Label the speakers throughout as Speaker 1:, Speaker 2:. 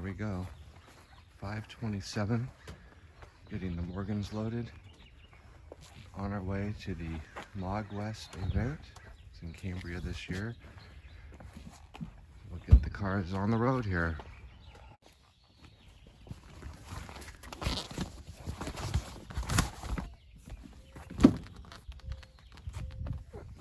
Speaker 1: we go. 5:27. Getting the Morgans loaded. On our way to the MogWest event. It's in Cambria this year. We'll get the cars on the road here.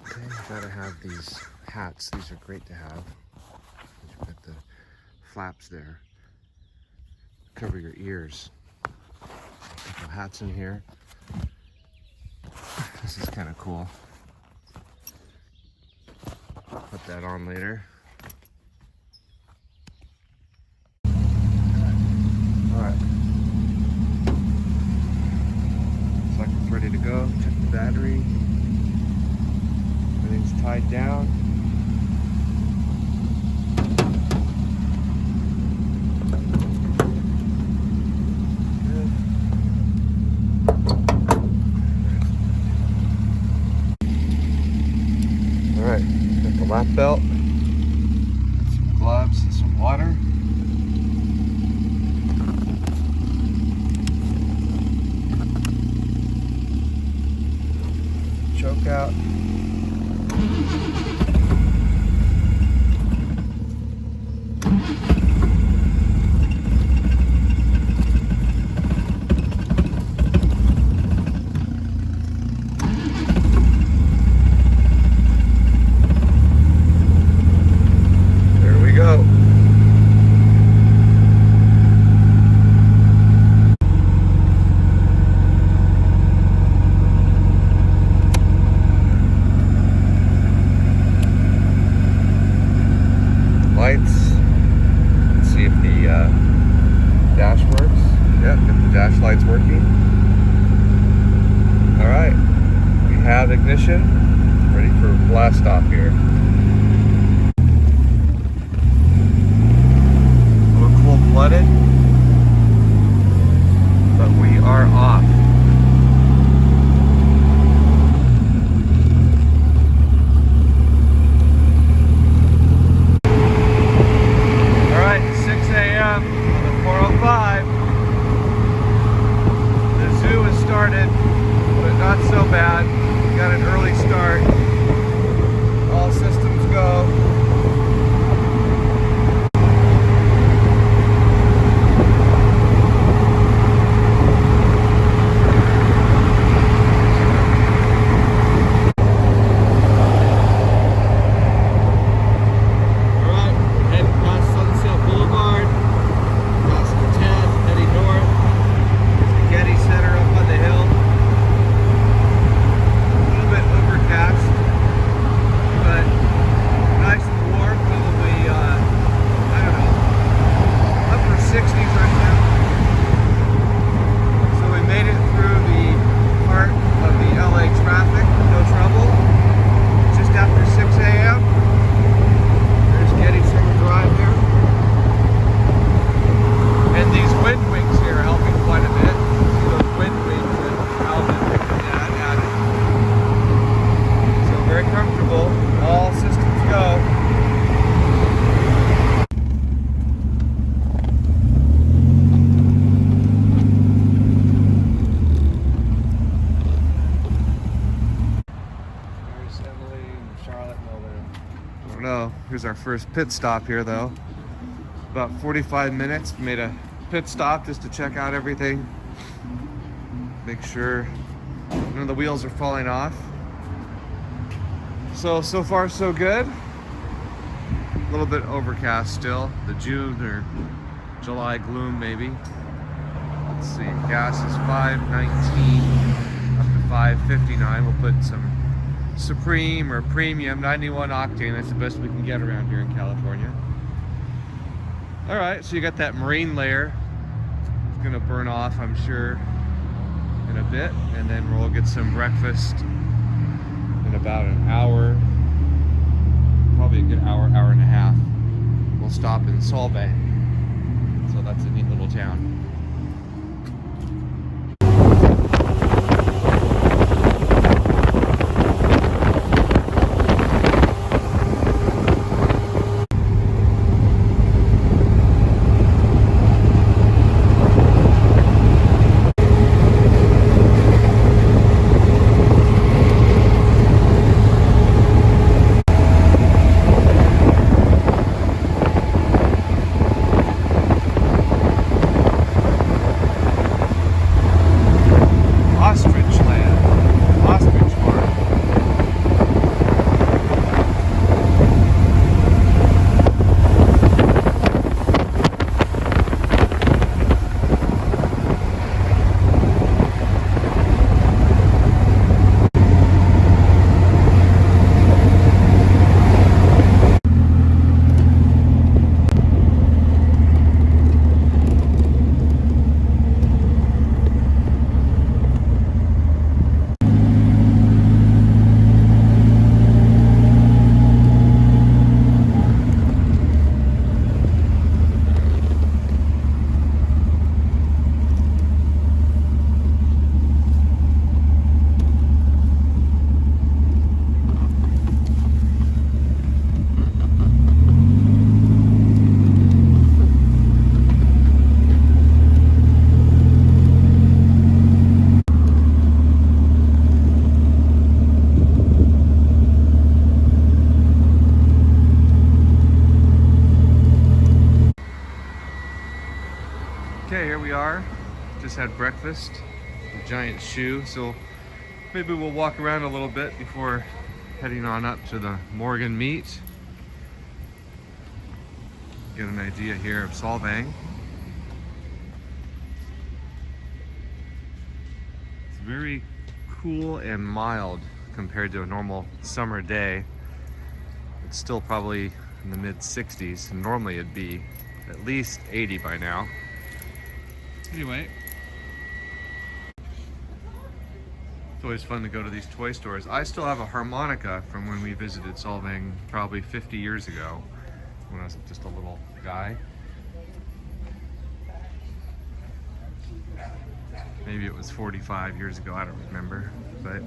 Speaker 1: Okay, gotta have these hats. These are great to have. You've got the flaps there. Cover your ears. Couple hats in here. This is kind of cool. Put that on later. Alright. Looks like it's ready to go. Check the battery. Everything's tied down. Alright, got the lap belt, some gloves and some water. Choke out. Lights. Let's see if the dash works. Yep, if the dash light's working. Alright, we have ignition. Ready for blast off here. A little cold-blooded, but we are off. But not so bad. We got an early start. All systems go. Alright, heading past Sunset Boulevard, across the 10, heading north. There's the Getty Center up on the hill. Overcast, but nice and warm, probably, I don't know, upper 60s right now. So we made it through the heart of the LA traffic, no trouble, just after 6 a.m. There's Getty Center Drive here. And these wind wings here are helping quite a bit. See those wind wings that Alvin added. Very comfortable. All systems go. There's Emily and Charlotte and over there. I don't know. Here's our first pit stop here, though. About 45 minutes. We made a pit stop just to check out everything. Make sure none of the wheels are falling off. So far so good. A little bit overcast still. The June or July gloom maybe. Let's see, gas is $5.19 up to $5.59. We'll put some Supreme or Premium 91 octane. That's the best we can get around here in California. Alright, so you got that marine layer. It's gonna burn off, I'm sure, in a bit. And then we'll get some breakfast in about an hour, probably a good hour, hour and a half. We'll stop in Solvang. So that's a neat little town. just had breakfast. A giant shoe, so maybe we'll walk around a little bit before heading on up to the Morgan meet. Get an idea here of Solvang. It's very cool and mild compared to a normal summer day. It's still probably in the mid 60s, and normally it'd be at least 80 by now. Anyway, it's always fun to go to these toy stores. I still have a harmonica from when we visited Solvang probably 50 years ago, when I was just a little guy. Maybe it was 45 years ago, I don't remember, but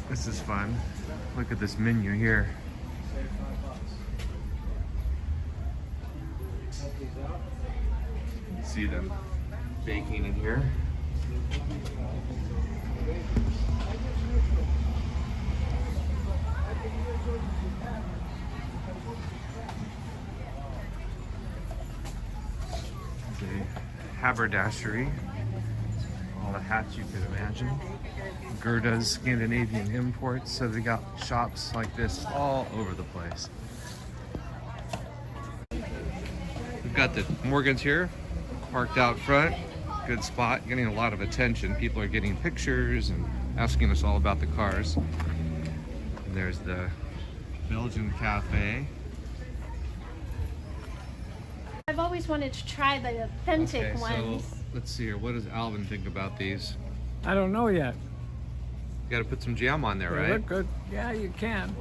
Speaker 1: this is fun. Look at this menu here. You can see them baking in here. The haberdashery, all the hats you could imagine. Gerda's Scandinavian imports, so they got shops like this all over the place. We've got the Morgans here, parked out front. Good spot, getting a lot of attention. People are getting pictures and asking us all about the cars. And there's the Belgian Cafe.
Speaker 2: I've always wanted to try the authentic ones.
Speaker 1: So let's see here. What does Alvin think about these?
Speaker 3: I don't know yet.
Speaker 1: You got to put some jam on there,
Speaker 3: They
Speaker 1: right?
Speaker 3: look good. Yeah, you can.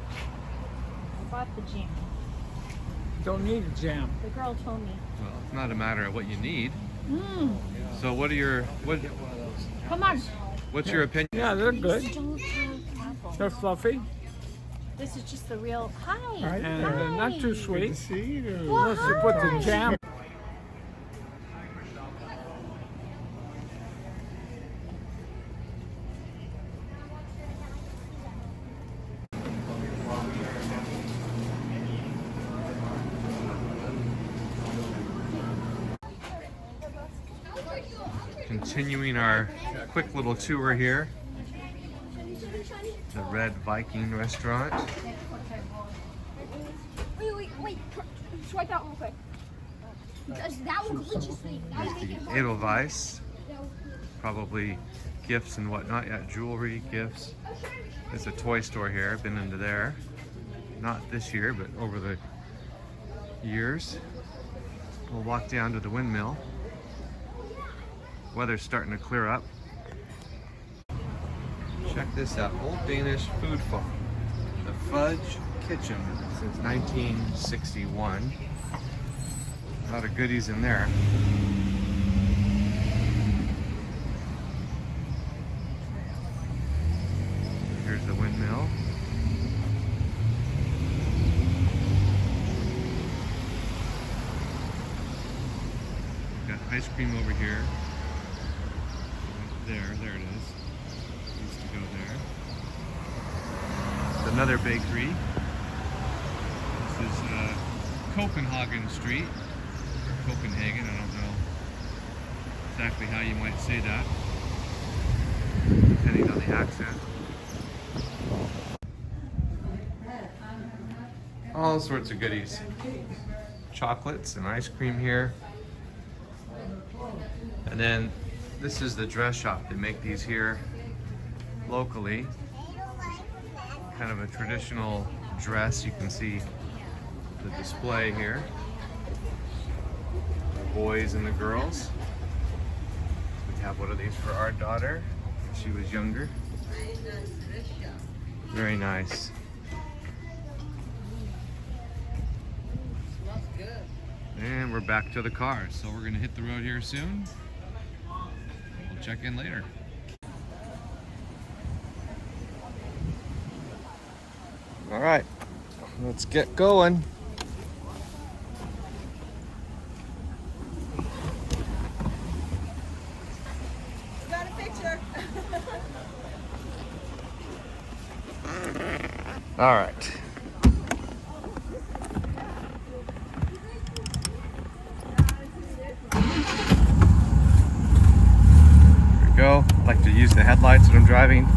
Speaker 2: I bought the jam.
Speaker 3: Don't need a jam.
Speaker 2: The girl told me.
Speaker 1: Well, it's not a matter of what you need.
Speaker 2: Mmm.
Speaker 1: So what are your
Speaker 2: Come on.
Speaker 1: what's your opinion?
Speaker 3: Yeah, they're good.
Speaker 2: Don't have apple.
Speaker 3: They're fluffy
Speaker 2: This is just the real. Hi.
Speaker 3: and they're not too sweet.
Speaker 2: Well,
Speaker 3: Unless you put the
Speaker 2: hi.
Speaker 3: jam.
Speaker 1: Continuing our quick little tour here. The Red Viking restaurant.
Speaker 4: Wait. Swipe out real quick. Because that one glitches me.
Speaker 1: There's the Edelweiss. Probably gifts and whatnot. Yeah, jewelry, gifts. There's a toy store here. Been into there. Not this year, but over the years. We'll walk down to the windmill. Weather's starting to clear up. Check this out, Old Danish Food Farm. The Fudge Kitchen since 1961. A lot of goodies in there. Here's the windmill. Got ice cream over here. There it is. Needs to go there. It's another bakery. This is Copenhagen Street. Or Copenhagen, I don't know exactly how you might say that, depending on the accent. All sorts of goodies. Chocolates and ice cream here. And then this is the dress shop. They make these here locally. Kind of a traditional dress. You can see the display here. The boys and the girls. We have one of these for our daughter when she was younger. Very nice. And we're back to the cars. So we're gonna hit the road here soon. Check in later. All right, let's get going.
Speaker 4: Got a picture.
Speaker 1: All right. to use the headlights when I'm driving.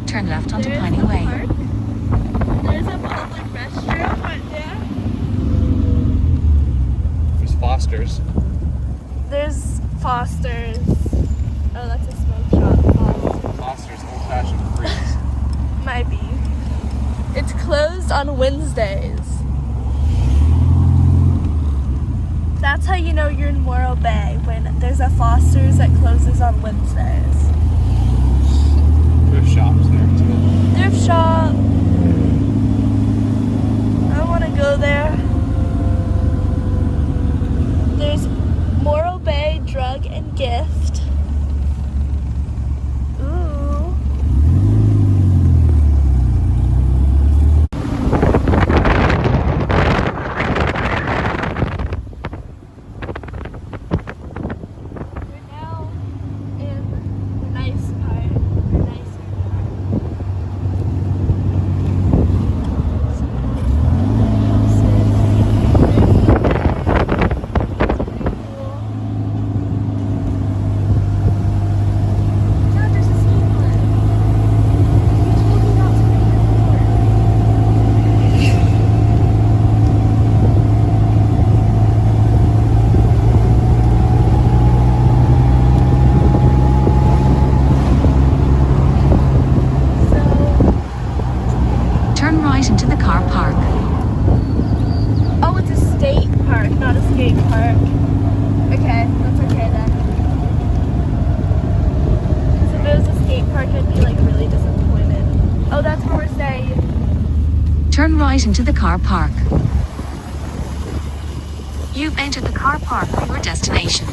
Speaker 5: Turn left onto Piney Way.
Speaker 2: There's a public restroom right there.
Speaker 1: There's Foster's.
Speaker 2: There's Foster's. Oh, that's a smoke shop.
Speaker 1: Foster's Old Fashioned Freeze.
Speaker 2: Might be. It's closed on Wednesdays. That's how you know you're in Morro Bay, when there's a Foster's that closes on Wednesdays.
Speaker 1: Thrift shops there too.
Speaker 2: Thrift shop. I want to go there. There's Morro Bay Drug and Gift. Ooh. We're now in the nice part, the nicer part.
Speaker 5: Turn right into the car park.
Speaker 2: Oh, it's a state park, not a skate park. Okay, that's okay then. 'Cause if it was a skate park, I'd be like really disappointed. Oh, that's where we're staying.
Speaker 5: Turn right into the car park. You've entered the car park for your destination.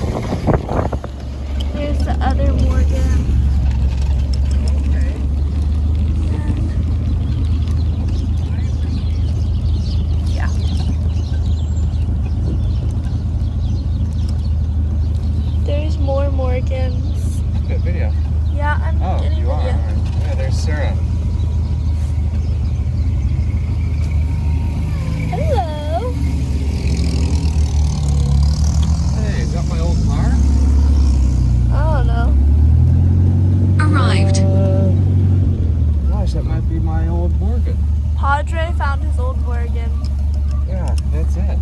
Speaker 2: There's the other Morgan. Yeah. There's more Morgans.
Speaker 1: Good video.
Speaker 2: Yeah, I'm
Speaker 1: Oh,
Speaker 2: getting
Speaker 1: you are.
Speaker 2: video.
Speaker 1: Yeah, there's Sarah.
Speaker 2: Hello.
Speaker 1: Hey, is that my old car?
Speaker 2: I don't know.
Speaker 5: Arrived.
Speaker 1: Gosh, that might be my old Morgan.
Speaker 2: Padre found his old Morgan.
Speaker 1: Yeah, that's it.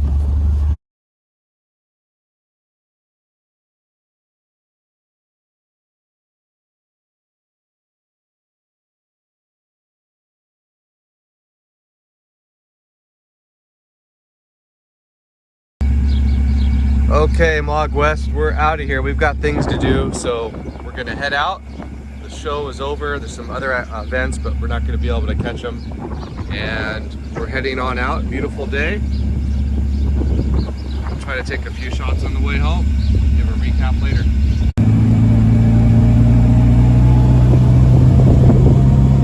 Speaker 1: Okay, MogWest, we're out of here. We've got things to do, so we're gonna head out. The show is over. There's some other events, but we're not gonna be able to catch them. And we're heading on out. Beautiful day. I'll try to take a few shots on the way home. Give a recap later.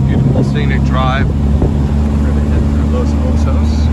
Speaker 1: Beautiful scenic drive. We're gonna head through Los Osos.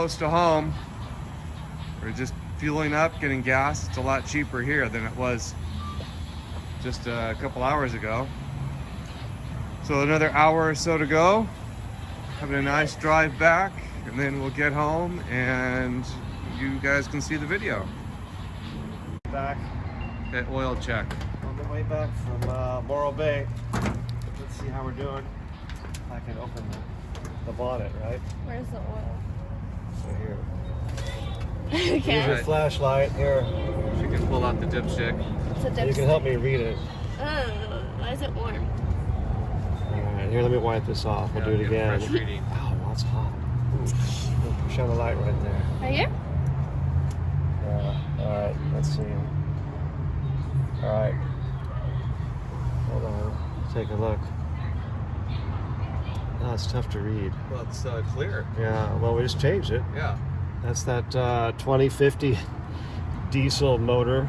Speaker 1: close to home. We're just fueling up, getting gas. It's a lot cheaper here than it was just a couple hours ago. So another hour or so to go. Having a nice drive back, and then we'll get home and you guys can see the video.
Speaker 6: Back
Speaker 1: That oil check.
Speaker 6: on the way back from Morro Bay. Let's see how we're doing. I can open the bonnet, right?
Speaker 2: Where's the oil?
Speaker 6: So here.
Speaker 2: Okay.
Speaker 6: Here's your flashlight. Here.
Speaker 1: She can pull out the dipstick.
Speaker 2: It's a
Speaker 6: You
Speaker 2: dipstick.
Speaker 6: can help me read it.
Speaker 2: Why is it warm?
Speaker 6: Alright, here, let me wipe this off. I'll do it
Speaker 1: Get a
Speaker 6: again.
Speaker 1: fresh reading.
Speaker 6: Ow, that's hot. Ooh. Push on the light right there.
Speaker 2: Right here?
Speaker 6: Yeah. Alright, let's see. Alright. Hold on. Take a look. Oh, it's tough to read.
Speaker 1: Well, it's clear.
Speaker 6: Yeah, well, we just changed it.
Speaker 1: Yeah.
Speaker 6: That's that 2050 diesel motor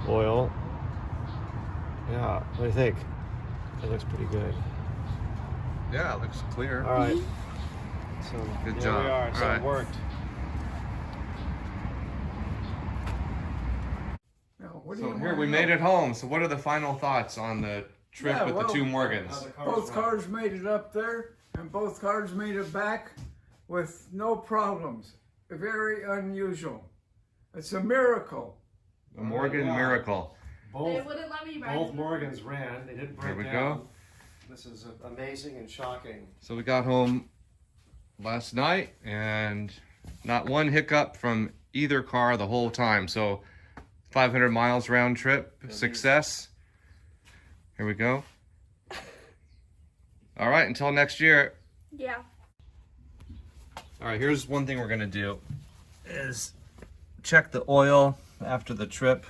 Speaker 6: oil. Yeah, what do you think? It looks pretty good.
Speaker 1: Yeah, it looks clear.
Speaker 6: All right. So
Speaker 1: Good
Speaker 6: here
Speaker 1: job.
Speaker 6: we are. So
Speaker 1: All
Speaker 6: it
Speaker 1: right.
Speaker 6: worked.
Speaker 3: Now, what do
Speaker 1: So
Speaker 3: you
Speaker 1: here
Speaker 3: wanna
Speaker 1: we
Speaker 3: know?
Speaker 1: made it home. So what are the final thoughts on the trip
Speaker 3: Yeah,
Speaker 1: with
Speaker 3: well,
Speaker 1: the two Morgans?
Speaker 3: Both cars made it up there, and both cars made it back with no problems. Very unusual. It's a miracle.
Speaker 1: The Morgan
Speaker 6: Yeah.
Speaker 1: miracle.
Speaker 2: They
Speaker 6: Both
Speaker 2: wouldn't let me ride.
Speaker 6: both Morgans ran. They didn't break
Speaker 1: Here we
Speaker 6: down.
Speaker 1: go.
Speaker 6: This is amazing and shocking.
Speaker 1: So we got home last night and not one hiccup from either car the whole time. So 500 miles round trip, success. Here we go. All right, until next year.
Speaker 2: Yeah.
Speaker 1: All right, here's one thing we're gonna do is check the oil after the trip.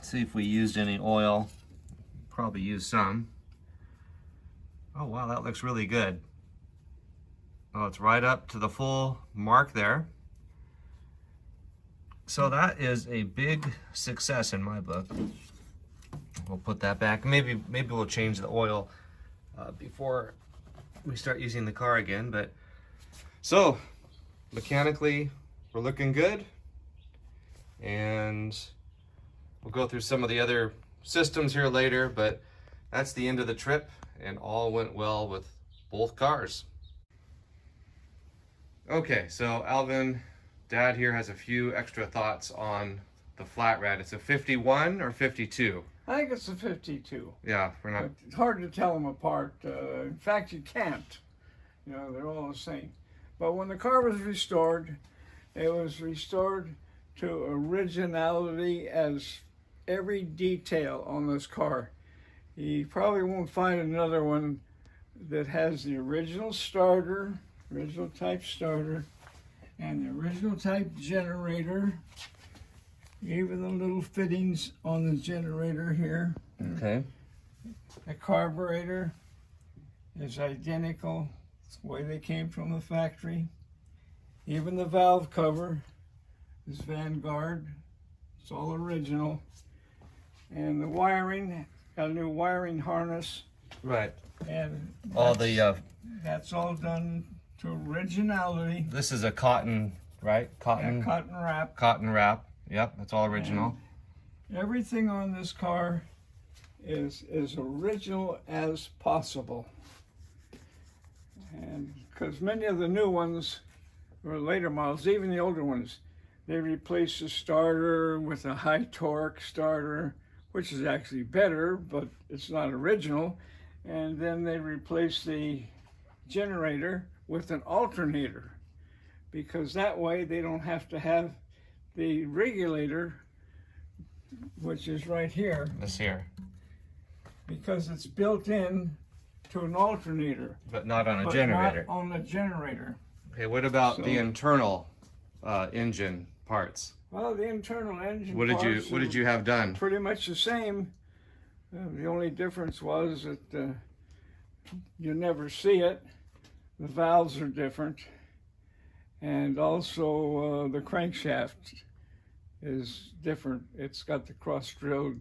Speaker 1: See if we used any oil. Probably used some. Oh wow, that looks really good. Oh, it's right up to the full mark there. So that is a big success in my book. We'll put that back. Maybe we'll change the oil before we start using the car again. But so mechanically, we're looking good, and we'll go through some of the other systems here later. But that's the end of the trip, and all went well with both cars. Okay, so Alvin, Dad here has a few extra thoughts on the flat red. It's a 51 or 52?
Speaker 3: I think it's a 52.
Speaker 1: Yeah, we're not.
Speaker 3: But it's hard to tell them apart. In fact, you can't. You know, they're all the same. But when the car was restored, it was restored to originality as every detail on this car. You probably won't find another one that has the original starter, original type starter, and the original type generator. Even the little fittings on the generator here.
Speaker 1: Okay.
Speaker 3: The carburetor is identical, the way they came from the factory. Even the valve cover is Vanguard. It's all original. And the wiring, got a new wiring harness,
Speaker 1: Right.
Speaker 3: and
Speaker 1: All the
Speaker 3: that's all done to originality.
Speaker 1: this is a cotton, right?
Speaker 3: And cotton wrap.
Speaker 1: Cotton wrap. Yep, that's all original.
Speaker 3: Everything on this car is as original as possible. And because many of the new ones, or later models, even the older ones, they replaced the starter with a high torque starter, which is actually better, but it's not original. And then they replaced the generator with an alternator, because that way they don't have to have the regulator, which is right here,
Speaker 1: This here,
Speaker 3: because it's built in to an alternator,
Speaker 1: but not on a
Speaker 3: but
Speaker 1: generator.
Speaker 3: not on the generator.
Speaker 1: Okay, what about
Speaker 3: So-
Speaker 1: the internal engine parts?
Speaker 3: Well, the internal engine
Speaker 1: What did
Speaker 3: parts
Speaker 1: you have done?
Speaker 3: pretty much the same. The only difference was that you never see it. The valves are different, and also the crankshaft is different. It's got the cross-drilled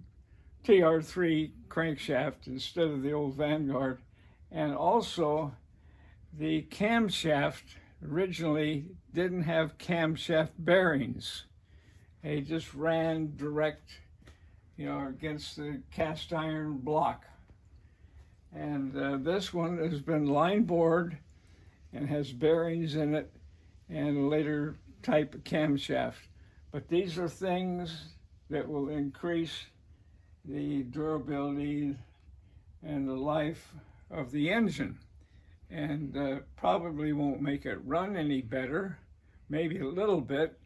Speaker 3: TR3 crankshaft instead of the old Vanguard, and also the camshaft originally didn't have camshaft bearings. They just ran direct, you know, against the cast iron block. And this one has been line bored and has bearings in it and a later type of camshaft. But these are things that will increase the durability and the life of the engine, and probably won't make it run any better, maybe a little bit,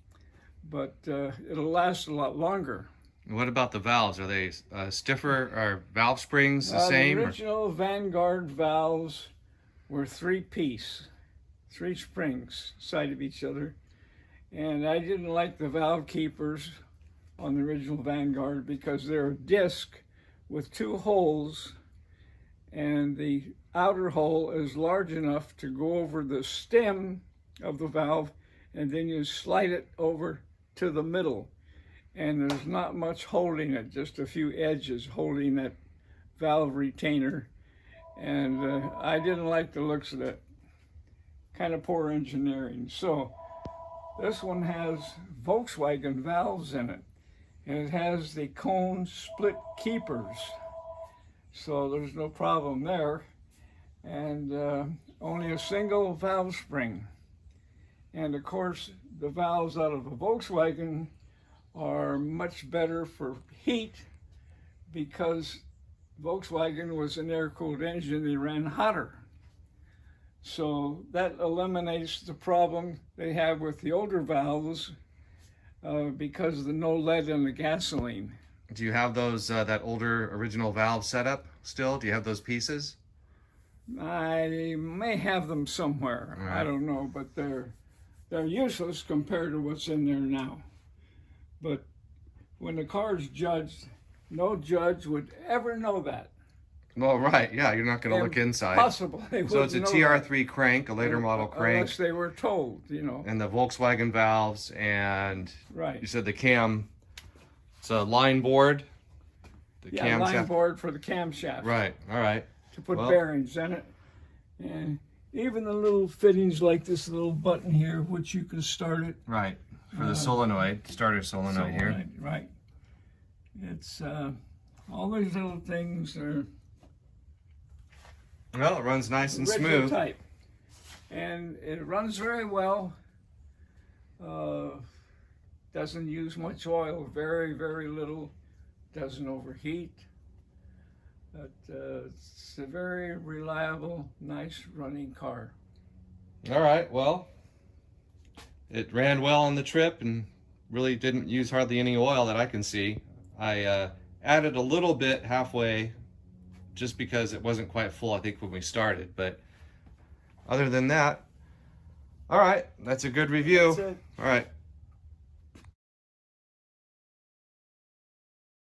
Speaker 3: but it'll last a lot longer.
Speaker 1: What about the valves? Are they stiffer? Are valve springs the same?
Speaker 3: The original Vanguard valves were 3-piece, 3 springs side of each other, and I didn't like the valve keepers on the original Vanguard because they're a disc with 2 holes, and the outer hole is large enough to go over the stem of the valve, and then you slide it over to the middle. And there's not much holding it, just a few edges holding that valve retainer. And I didn't like the looks of that. Kind of poor engineering. So this one has Volkswagen valves in it. And it has the cone split keepers. So there's no problem there. And only a single valve spring. And of course, the valves out of a Volkswagen are much better for heat because Volkswagen was an air-cooled engine. They ran hotter. So that eliminates the problem they have with the older valves because of the no lead in the gasoline.
Speaker 1: Do you have those, that older original valve setup still? Do you have those pieces?
Speaker 3: I may have them somewhere.
Speaker 1: Right.
Speaker 3: I don't know, but they're useless compared to what's in there now. But when the car's judged, no judge would ever know that.
Speaker 1: Well, right, yeah, you're not going to look inside.
Speaker 3: Impossible.
Speaker 1: So it's a TR3 crank, a later model crank.
Speaker 3: Unless they were told, you know.
Speaker 1: And the Volkswagen valves, and
Speaker 3: Right.
Speaker 1: you said the cam, it's a line board. The
Speaker 3: Yeah, line board for the camshaft.
Speaker 1: Right, all right.
Speaker 3: To put bearings in it. And even the little fittings like this little button here, which you can start it.
Speaker 1: Right, for the solenoid, starter solenoid here.
Speaker 3: Right. It's, all these little things are
Speaker 1: Well, it runs nice and
Speaker 3: original
Speaker 1: smooth.
Speaker 3: type. And it runs very well. Doesn't use much oil, very, very little. Doesn't overheat. But it's a very reliable, nice running car.
Speaker 1: All right, well, it ran well on the trip and really didn't use hardly any oil that I can see. I added a little bit halfway just because it wasn't quite full, I think, when we started. But other than that, all right, that's a good review.
Speaker 3: That's it.
Speaker 1: All right.